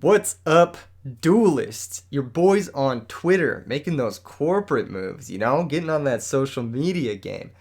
What's up, duelists? Your boys on Twitter making those corporate moves, getting on that social media game.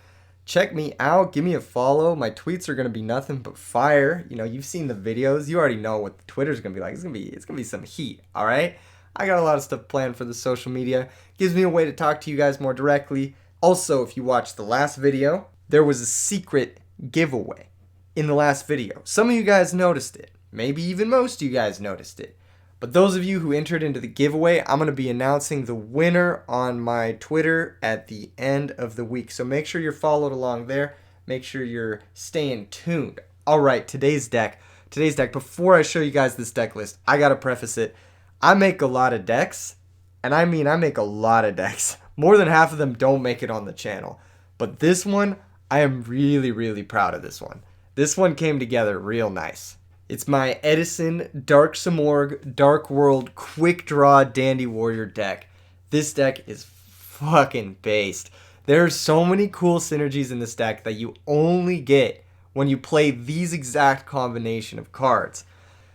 Check me out, give me a follow. My tweets are gonna be nothing but fire. You've seen the videos, you already know what Twitter's gonna be like. It's gonna be some heat, all right? I got a lot of stuff planned for the social media. Gives me a way to talk to you guys more directly. Also, if you watched the last video, there was a secret giveaway in the last video. Some of you guys noticed it. Maybe even most of you guys noticed it. But those of you who entered into the giveaway, I'm going to be announcing the winner on my Twitter at the end of the week. So make sure you're followed along there. Make sure you're staying tuned. All right, today's deck. Before I show you guys this deck list, I got to preface it. I make a lot of decks, and I mean I make a lot of decks. More than half of them don't make it on the channel. But this one, I am really, really proud of this one. This one came together real nice. It's my Edison Dark Simorgh Dark World Quickdraw Dandy Warrior deck. This deck is fucking based. There are so many cool synergies in this deck that you only get when you play these exact combination of cards.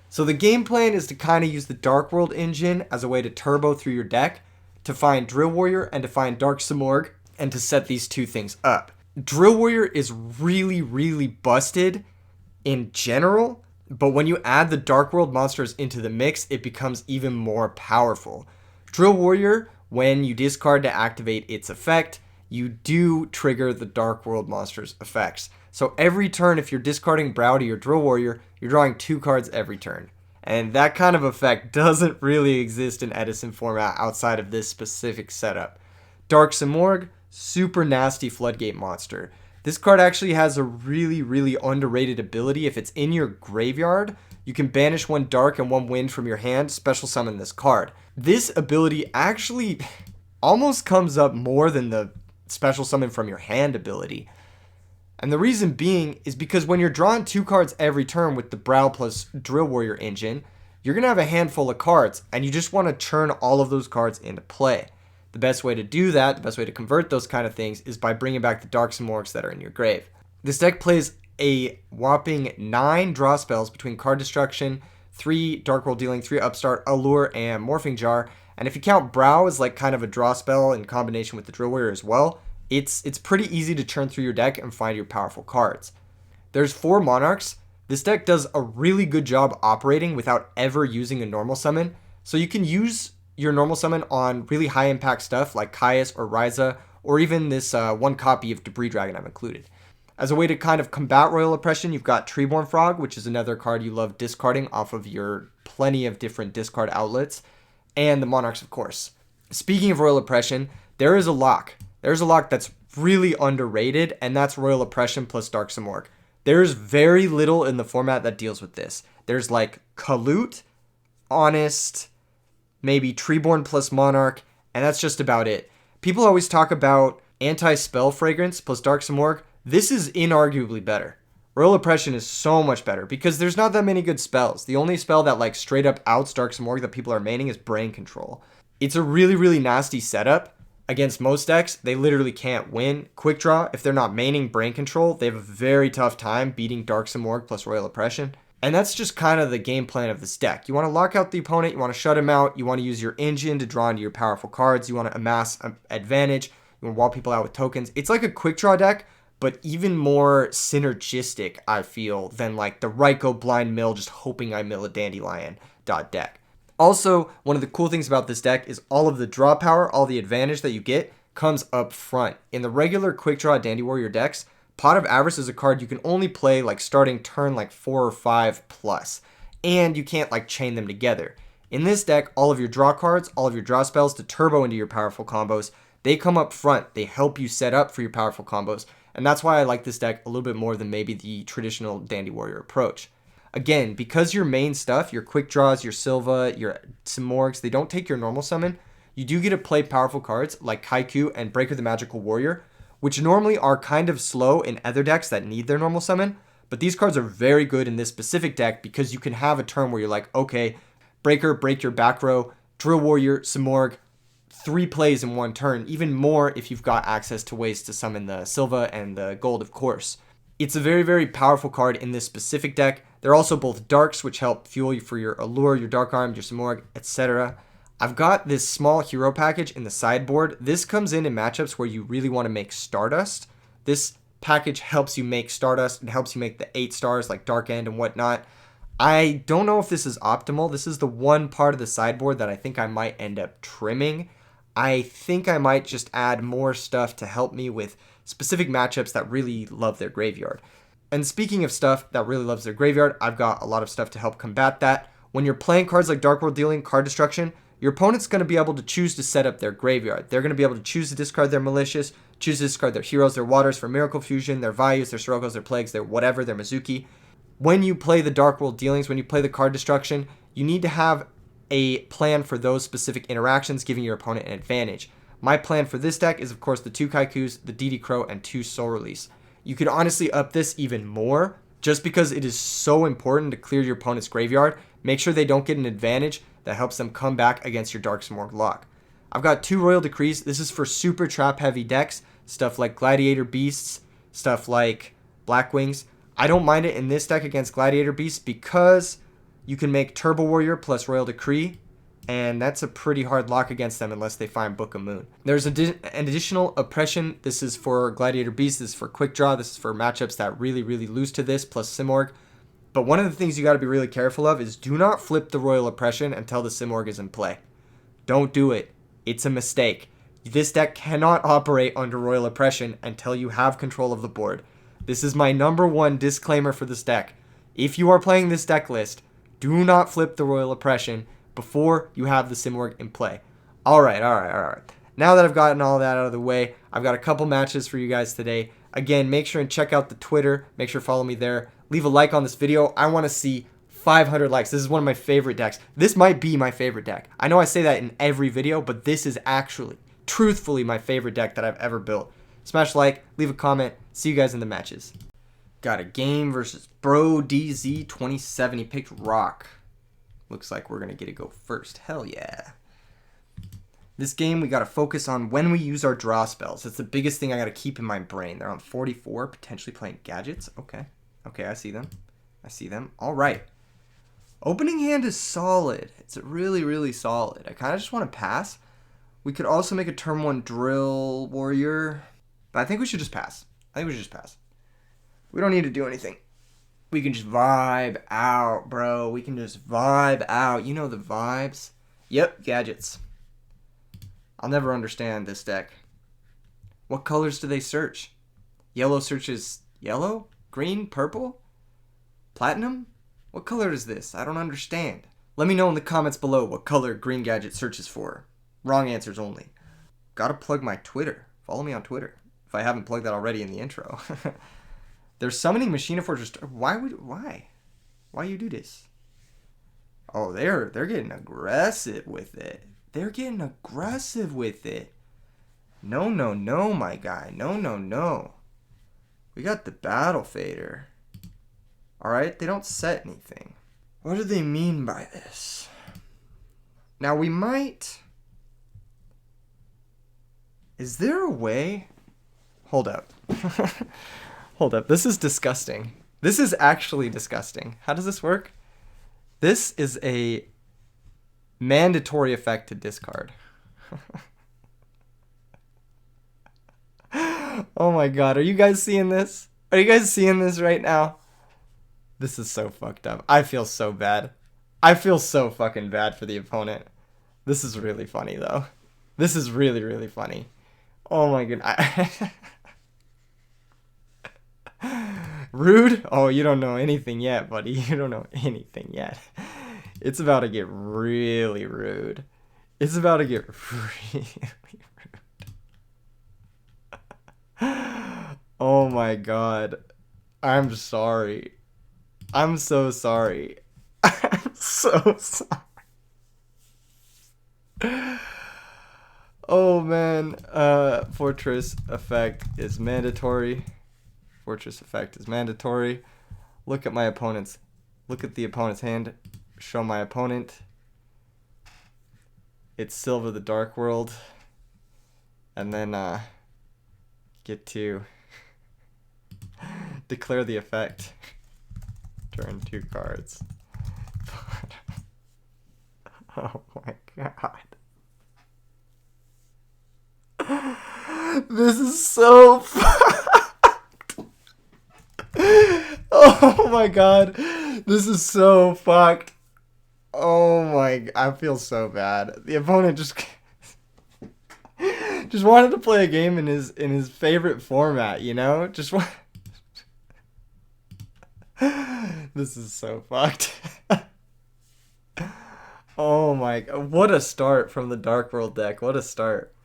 So the game plan is to kind of use the Dark World engine as a way to turbo through your deck, to find Drill Warrior and to find Dark Simorgh, and to set these two things up. Drill Warrior is really, really busted in general, but when you add the Dark World monsters into the mix, it becomes even more powerful. Drill Warrior, when you discard to activate its effect, you do trigger the Dark World monster's effects. So every turn, if you're discarding Brow to your Drill Warrior, you're drawing 2 cards every turn. And that kind of effect doesn't really exist in Edison format outside of this specific setup. Dark Simorgh, super nasty Floodgate monster. This card actually has a really, really underrated ability. If it's in your graveyard, you can banish 1 dark and 1 wind from your hand, special summon this card. This ability actually almost comes up more than the special summon from your hand ability. And the reason being is because when you're drawing 2 cards every turn with the Brow plus Drill Warrior engine, you're going to have a handful of cards, and you just want to churn all of those cards into play. The best way to do that, the best way to convert those kind of things, is by bringing back the Dark Simorghs that are in your grave. This deck plays a whopping 9 draw spells between Card Destruction, 3 Dark World Dealing, 3 Upstart, Allure, and Morphing Jar. And if you count Brow as like kind of a draw spell in combination with the Drill Warrior as well, it's pretty easy to churn through your deck and find your powerful cards. There's 4 Monarchs. This deck does a really good job operating without ever using a normal summon. So you can use your normal summon on really high impact stuff like Caius or Ryza, or even this 1 copy of Debris Dragon I've included. As a way to kind of combat Royal Oppression, you've got Treeborn Frog, which is another card you love discarding off of your plenty of different discard outlets, and the Monarchs, of course. Speaking of Royal Oppression, there is a lock. There's a lock that's really underrated, and that's Royal Oppression plus Dark Simorgh. There's very little in the format that deals with this. There's like Kalut, Honest, maybe Treeborn plus Monarch, and that's just about it. People always talk about Anti-Spell Fragrance plus Dark Simorgh. This is inarguably better. Royal Oppression is so much better because there's not that many good spells. The only spell that like straight up outs Dark Simorgh that people are maining is Brain Control. It's a really, really nasty setup. Against most decks, they literally can't win. Quickdraw, if they're not maining Brain Control, they have a very tough time beating Dark Simorgh plus Royal Oppression. And that's just kind of the game plan of this deck. You want to lock out the opponent, you want to shut him out, you want to use your engine to draw into your powerful cards, you want to amass advantage, you want to wall people out with tokens. It's like a quick draw deck, but even more synergistic, I feel, than like the Ryko Blind Mill, just hoping I mill a Dandelion deck. Also, one of the cool things about this deck is all of the draw power, all the advantage that you get comes up front. In the regular quick draw Dandy Warrior decks, Pot of Avarice is a card you can only play like starting turn like 4 or 5 plus, and you can't like chain them together. In this deck, all of your draw cards, all of your draw spells to turbo into your powerful combos, they come up front. They help you set up for your powerful combos, and that's why I like this deck a little bit more than maybe the traditional Dandy Warrior approach. Again, because your main stuff, your quick draws, your Silva, your Simorghs, they don't take your normal summon, you do get to play powerful cards like Kaiku and Breaker the Magical Warrior, which normally are kind of slow in other decks that need their normal summon, but these cards are very good in this specific deck because you can have a turn where you're like, okay, Breaker, break your back row, Drill Warrior, Simorgh, 3 plays in 1 turn, even more if you've got access to ways to summon the Silva and the Gold, of course. It's a very, very powerful card in this specific deck. They're also both darks, which help fuel you for your Allure, your Dark Arm, your Simorgh, etc. I've got this small hero package in the sideboard. This comes in matchups where you really want to make Stardust. This package helps you make Stardust. It helps you make the 8 stars like Dark End and whatnot. I don't know if this is optimal. This is the one part of the sideboard that I think I might end up trimming. I think I might just add more stuff to help me with specific matchups that really love their graveyard. And speaking of stuff that really loves their graveyard, I've got a lot of stuff to help combat that. When you're playing cards like Dark World Dealing, Card Destruction, your opponent's going to be able to choose to set up their graveyard. They're going to be able to choose to discard their Malicious, choose to discard their Heroes, their Waters for Miracle Fusion, their Values, their Sirocco's, their Plagues, their whatever, their Mizuki. When you play the Dark World Dealings, when you play the Card Destruction, you need to have a plan for those specific interactions, giving your opponent an advantage. My plan for this deck is, of course, the 2 Kaikus, the DD Crow, and 2 Soul Release. You could honestly up this even more, just because it is so important to clear your opponent's graveyard. Make sure they don't get an advantage that helps them come back against your Dark Simorgh Lock. I've got 2 Royal Decrees. This is for super trap heavy decks, stuff like Gladiator Beasts, stuff like Black Wings. I don't mind it in this deck against Gladiator Beasts because you can make Turbo Warrior plus Royal Decree, and that's a pretty hard lock against them unless they find Book of Moon. There's an additional Oppression. This is for Gladiator Beast. This is for Quickdraw. This is for matchups that really lose to this, plus Simorgh. But one of the things you got to be really careful of is do not flip the Royal Oppression until the Simorgh is in play. Don't do it. It's a mistake. This deck cannot operate under Royal Oppression until you have control of the board. This is my #1 disclaimer for this deck. If you are playing this deck list, do not flip the Royal Oppression before you have the Simorgh in play. Alright. Now that I've gotten all that out of the way, I've got a couple matches for you guys today. Again, make sure and check out the Twitter. Make sure to follow me there. Leave a like on this video. I want to see 500 likes. This is one of my favorite decks. This might be my favorite deck. I know I say that in every video, but this is actually, truthfully, my favorite deck that I've ever built. Smash like, leave a comment. See you guys in the matches. Got a game versus Bro DZ27. He picked Rock. Looks like we're going to get to go first. Hell yeah. This game, we got to focus on when we use our draw spells. That's the biggest thing I got to keep in my brain. They're on 44, potentially playing gadgets. Okay, I see them. All right. Opening hand is solid. It's really solid. I kind of just want to pass. We could also make a turn 1 Drill Warrior, but I think we should just pass. We don't need to do anything. We can just vibe out, bro. We can just vibe out. You know the vibes. Yep, gadgets. I'll never understand this deck. What colors do they search? Yellow searches yellow? Green? Purple? Platinum? What color is this? I don't understand. Let me know in the comments below what color Green Gadget searches for. Wrong answers only. Gotta plug my Twitter. Follow me on Twitter, if I haven't plugged that already in the intro. They're summoning Machina Fortress. Why you do this? Oh, they're getting aggressive with it. No, my guy. No. We got the Battle Fader. Alright, they don't set anything. What do they mean by this? Now we might... Is there a way... Hold up. Hold up. This is disgusting. This is actually disgusting. How does this work? This is a mandatory effect to discard. Oh my god. Are you guys seeing this? Are you guys seeing this right now? This is so fucked up. I feel so bad. I feel so fucking bad for the opponent. This is really funny, though. This is really funny. Oh my goodness. Rude? Oh, you don't know anything yet, buddy. You don't know anything yet. It's about to get really rude. It's about to get really rude. Oh my god. I'm sorry. I'm so sorry. I'm so sorry. Oh man. Fortress effect is mandatory. Look at my opponent's. Look at the opponent's hand. Show my opponent. It's Silva the Dark World. And then get to declare the effect. Turn 2 cards. Oh my god. This is so fucked. Oh my god. This is so fucked. Oh my, I feel so bad. The opponent just wanted to play a game in his favorite format, you know? This is so fucked. Oh my god, what a start from the Dark World deck. What a start.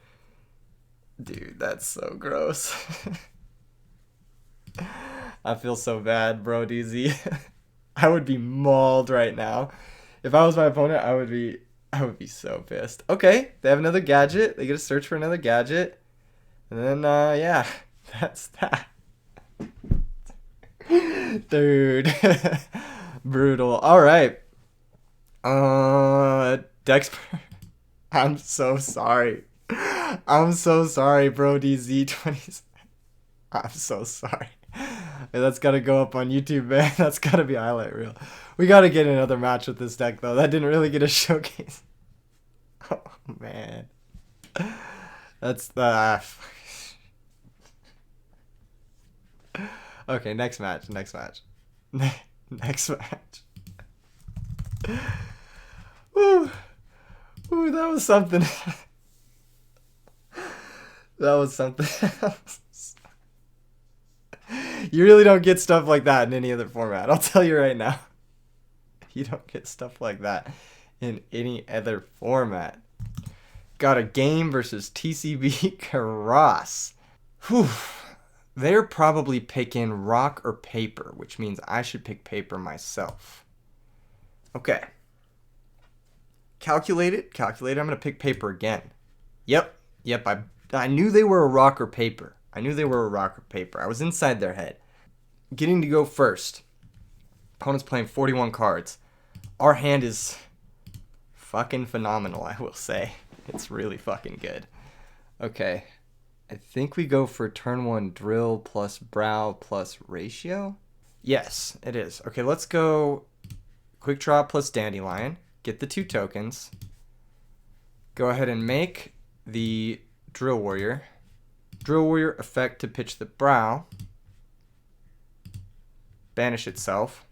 Dude, that's so gross. I feel so bad, bro, DZ. I would be mauled right now. If I was my opponent, I would be so pissed. Okay, they have another gadget. They get to search for another gadget. And then yeah, that's that. Dude. Brutal. All right. Dex. I'm so sorry. I'm so sorry, bro. DZ20s. I'm so sorry. That's gotta go up on YouTube, man. That's gotta be a highlight reel. We gotta get another match with this deck, though. That didn't really get a showcase. Oh, man. That's the... Okay, next match. Next match. Next match. Ooh. Ooh, that was something. That was something else. You really don't get stuff like that in any other format. I'll tell you right now. You don't get stuff like that in any other format. Got a game versus TCB Cross. Whew. They're probably picking rock or paper, which means I should pick paper myself. Okay. Calculate. I'm going to pick paper again. Yep. I knew they were a rock or paper. I was inside their head. Getting to go first. Opponent's playing 41 cards. Our hand is fucking phenomenal, I will say. It's really fucking good. Okay. I think we go for turn 1 drill plus brow plus ratio. Yes, it is. Okay, let's go Quickdraw plus dandelion. Get the 2 tokens. Go ahead and make the drill warrior. Drill warrior effect to pitch the brow. Banish itself.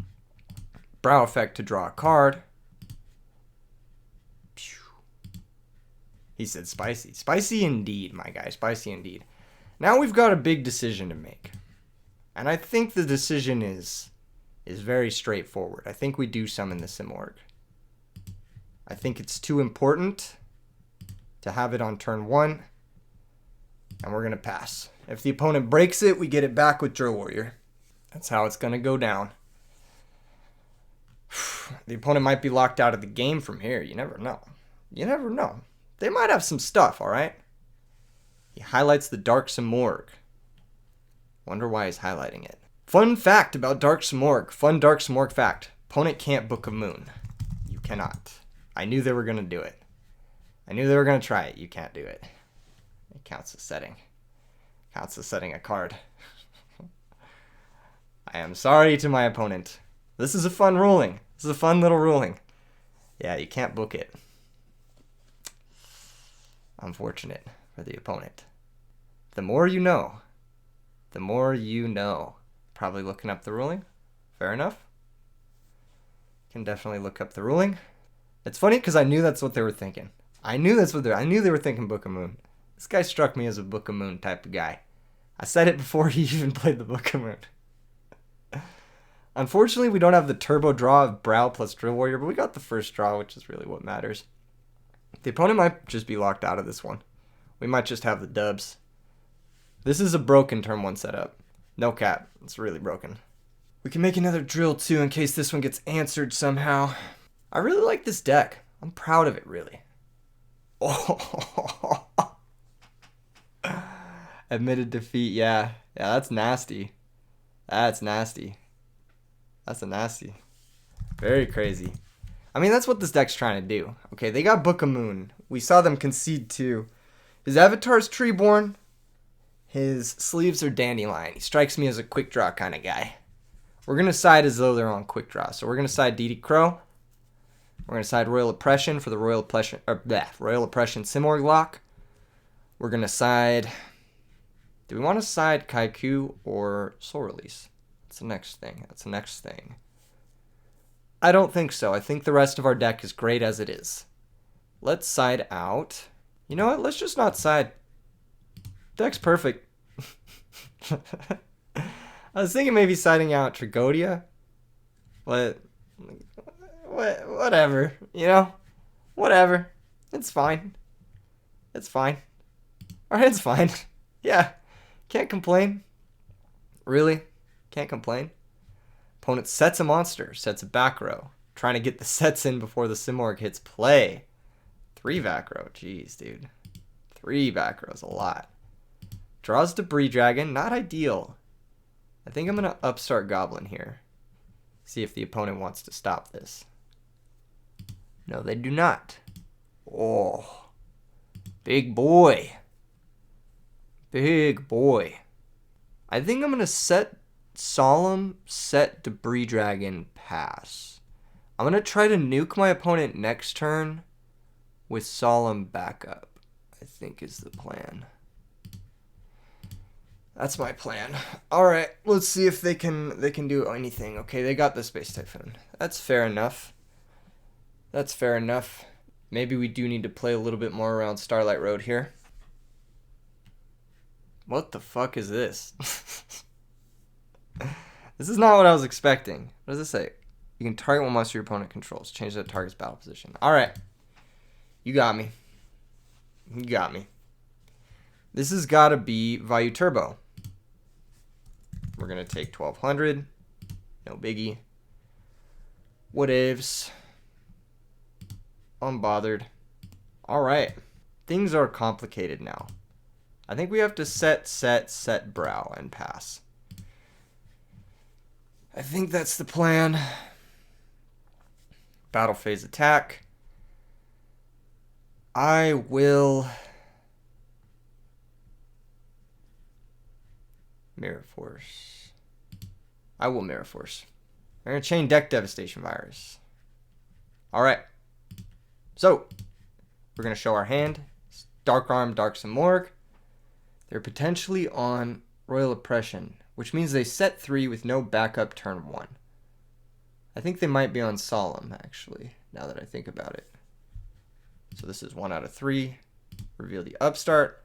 Brow effect to draw a card. He said spicy. Spicy indeed, my guy. Spicy indeed. Now we've got a big decision to make. And I think the decision is very straightforward. I think we do summon the Simorgh. I think it's too important to have it on turn 1. And we're going to pass. If the opponent breaks it, we get it back with Drill Warrior. That's how it's going to go down. The opponent might be locked out of the game from here. You never know. They might have some stuff, alright? He highlights the Dark Simorgh. Wonder why he's highlighting it. Fun fact about Dark Simorgh. Fun Dark Simorgh fact. Opponent can't Book of Moon. You cannot. I knew they were going to do it. I knew they were going to try it. You can't do it. It counts as setting. Counts as setting a card. I am sorry to my opponent. This is a fun ruling. This is a fun little ruling. Yeah, you can't book it. Unfortunate for the opponent. The more you know. The more you know. Probably looking up the ruling. Fair enough. Can definitely look up the ruling. It's funny because I knew that's what they were thinking. I knew they were thinking Book of Moon. This guy struck me as a Book of Moon type of guy. I said it before he even played the Book of Moon. Unfortunately, we don't have the turbo draw of Brow plus Drill Warrior, but we got the first draw, which is really what matters. The opponent might just be locked out of this one. We might just have the dubs. This is a broken turn 1 setup. No cap. It's really broken. We can make another drill too in case this one gets answered somehow. I really like this deck. I'm proud of it, really. Oh. Admitted defeat, yeah. Yeah, that's nasty. That's nasty. That's a nasty. Very crazy. I mean, that's what this deck's trying to do. Okay, they got Book of Moon. We saw them concede to. His avatar's Treeborn. His sleeves are Dandelion. He strikes me as a quick draw kind of guy. We're going to side as though they're on Quickdraw. So we're going to side DD Crow. We're going to side Royal Oppression for the Royal Oppression Simorgh Lock. We're going to side... Do we want to side Kaiku or Soul Release? That's the next thing. I don't think so. I think the rest of our deck is great as it is. Let's side out. You know what? Let's just not side. Deck's perfect. I was thinking maybe siding out Tragodia. But... whatever. You know? Whatever. It's fine. Alright, it's fine. Yeah. Can't complain. Really? Can't complain. Opponent sets a monster. Sets a back row. Trying to get the sets in before the Simorgh hits play. 3 back row. Jeez, dude. 3 back rows. A lot. Draws Debris Dragon. Not ideal. I think I'm going to upstart Goblin here. See if the opponent wants to stop this. No, they do not. Oh. Big boy. Big boy. I think I'm going to set Solemn, set Debris Dragon, pass. I'm going to try to nuke my opponent next turn with Solemn backup, I think is the plan. That's my plan. Alright, let's see if they can do anything. Okay, they got the Space Typhoon. That's fair enough. Maybe we do need to play a little bit more around Starlight Road here. What the fuck is this? This is not what I was expecting. What does this say? You can target one monster your opponent controls. Change that target's battle position. Alright. You got me. This has got to be Vayu Turbo. We're going to take 1200. No biggie. Whatevs. Unbothered. Alright. Things are complicated now. I think we have to set Brow and pass. I think that's the plan. Battle phase attack. I will... Mirror Force. I will Mirror Force. We're going to chain deck Devastation Virus. Alright. So, we're going to show our hand. It's Dark Arm, Dark Simorgh. They're potentially on Royal Oppression, which means they set 3 with no backup turn 1. I think they might be on Solemn, actually, now that I think about it. So this is 1 out of 3. Reveal the upstart.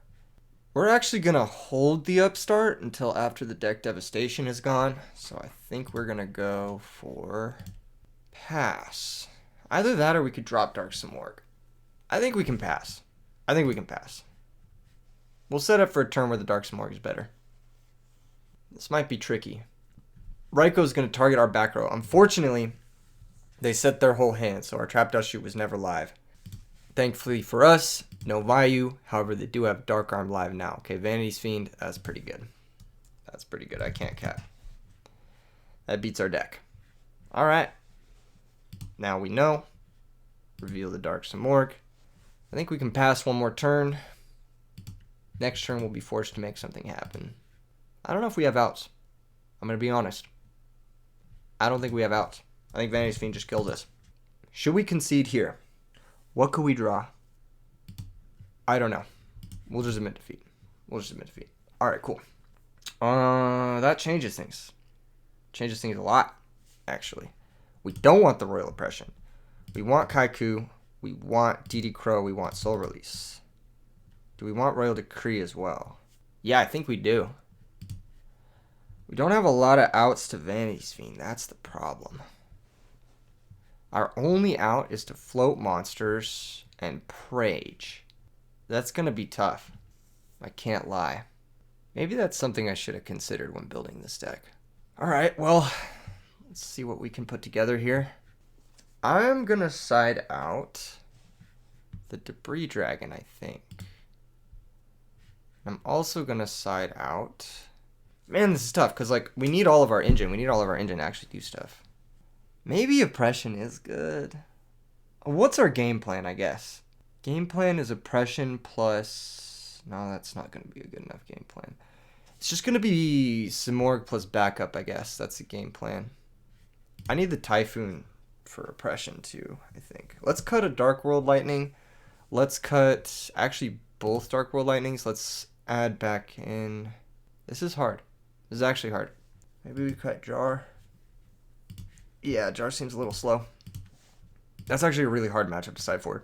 We're actually going to hold the upstart until after the deck Devastation is gone. So I think we're going to go for pass. Either that or we could drop Dark Simorgh. I think we can pass. We'll set up for a turn where the Dark Simorgh is better. This might be tricky. Raiko's going to target our back row. Unfortunately, they set their whole hand, so our Trap Dust Shoot was never live. Thankfully for us, no Vayu. However, they do have Dark Arm live now. Okay, Vanity's Fiend, that's pretty good. I can't cap. That beats our deck. Alright. Now we know. Reveal the Dark Simorgh. I think we can pass one more turn. Next turn we'll be forced to make something happen. I don't know if we have outs. I'm going to be honest. I don't think we have outs. I think Vanity's Fiend just kills us. Should we concede here? What could we draw? I don't know. We'll just admit defeat. Alright, cool. That changes things. Changes things a lot, actually. We don't want the Royal Oppression. We want Kaiku. We want DD Crow. We want Soul Release. Do we want Royal Decree as well? Yeah, I think we do. We don't have a lot of outs to Vanity's Fiend. That's the problem. Our only out is to float monsters and Prage. That's going to be tough. I can't lie. Maybe that's something I should have considered when building this deck. Alright, well, let's see what we can put together here. I'm going to side out the Debris Dragon, I think. I'm also going to side out... Man, this is tough, because like we need all of our engine. We need all of our engine to actually do stuff. Maybe Oppression is good. What's our game plan, I guess? Game plan is Oppression plus... No, that's not going to be a good enough game plan. It's just going to be Simorgh plus backup, I guess. That's the game plan. I need the Typhoon for oppression too, I think. Let's cut a Dark World Lightning. Let's cut actually both Dark World Lightnings. Let's add back in. This is hard. This is actually hard. Maybe we cut Jar. Yeah, Jar seems a little slow. That's actually a really hard matchup to side for.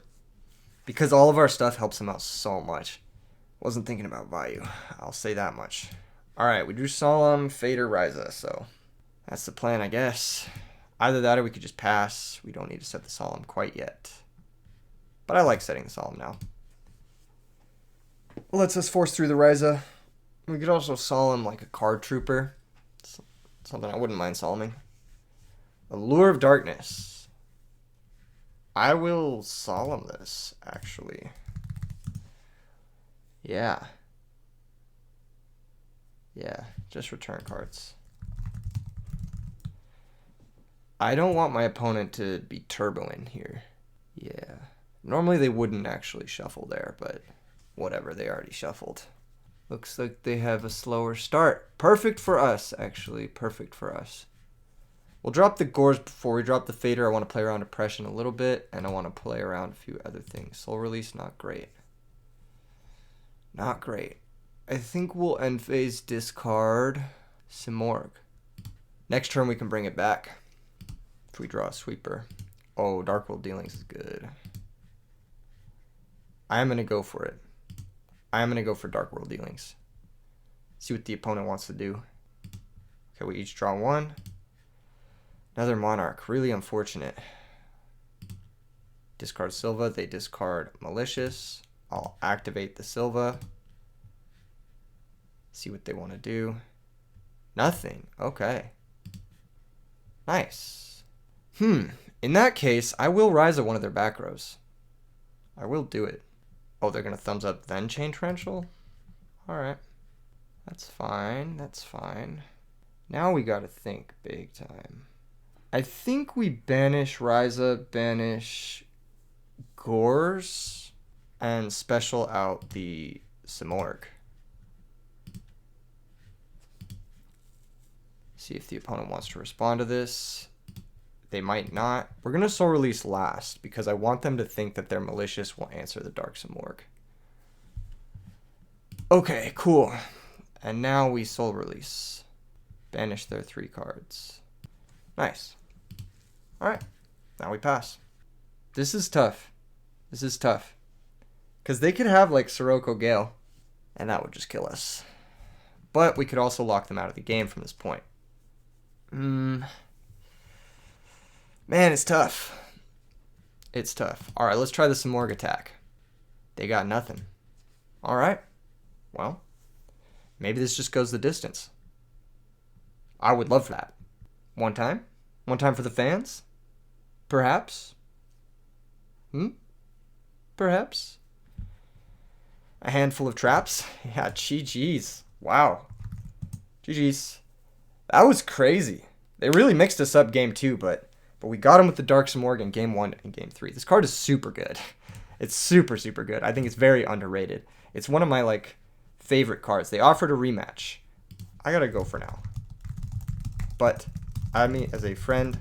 Because all of our stuff helps him out so much. Wasn't thinking about value. I'll say that much. Alright, we drew Solemn, Fader, Ryza, so that's the plan, I guess. Either that or we could just pass. We don't need to set the Solemn quite yet. But I like setting the Solemn now. Lets us force through the Ryza. We could also Solemn like a Card Trooper. Something I wouldn't mind Solemning. Allure of Darkness. I will Solemn this, actually. Yeah. Yeah, just return cards. I don't want my opponent to be turboing here. Yeah. Normally they wouldn't actually shuffle there, but whatever, they already shuffled. Looks like they have a slower start. Perfect for us, actually. Perfect for us. We'll drop the Gores before we drop the Fader. I want to play around Oppression a little bit, and I want to play around a few other things. Soul Release, not great. Not great. I think we'll end phase discard Simorgh. Next turn we can bring it back. If we draw a sweeper. Oh, Dark World Dealings is good. I'm going to go for it. I'm going to go for Dark World Dealings. See what the opponent wants to do. Okay, we each draw one. Another Monarch. Really unfortunate. Discard Silva. They discard Malicious. I'll activate the Silva. See what they want to do. Nothing. Okay. Nice. In that case, I will Ryza one of their back rows. I will do it. Oh, they're going to thumbs up then Chain Torrential? Alright. That's fine. That's fine. Now we got to think big time. I think we banish Ryza, banish Gores, and special out the Simorgh. See if the opponent wants to respond to this. They might not. We're going to Soul Release last because I want them to think that their Malicious will answer the Dark Simorgh. Okay, cool. And now we Soul Release. Banish their 3 cards. Nice. Alright. Now we pass. This is tough. This is tough. Because they could have like Sirocco Gale. And that would just kill us. But we could also lock them out of the game from this point. Man, it's tough. It's tough. Alright, let's try the Simorgh attack. They got nothing. Alright. Well, maybe this just goes the distance. I would love that. One time? One time for the fans? Perhaps? Perhaps? A handful of traps? Yeah, GG's. Wow. GG's. That was crazy. They really mixed us up game 2, but we got him with the Dark Simorgh in game 1 and game 3. This card is super good. It's super, super good. I think it's very underrated. It's one of my, like, favorite cards. They offered a rematch. I gotta go for now. But, I mean, as a friend,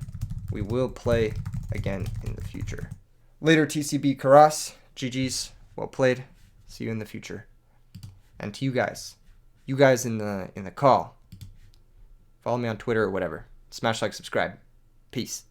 we will play again in the future. Later, TCB Karas. GG's. Well played. See you in the future. And to you guys in the call, follow me on Twitter or whatever. Smash like, subscribe. Peace.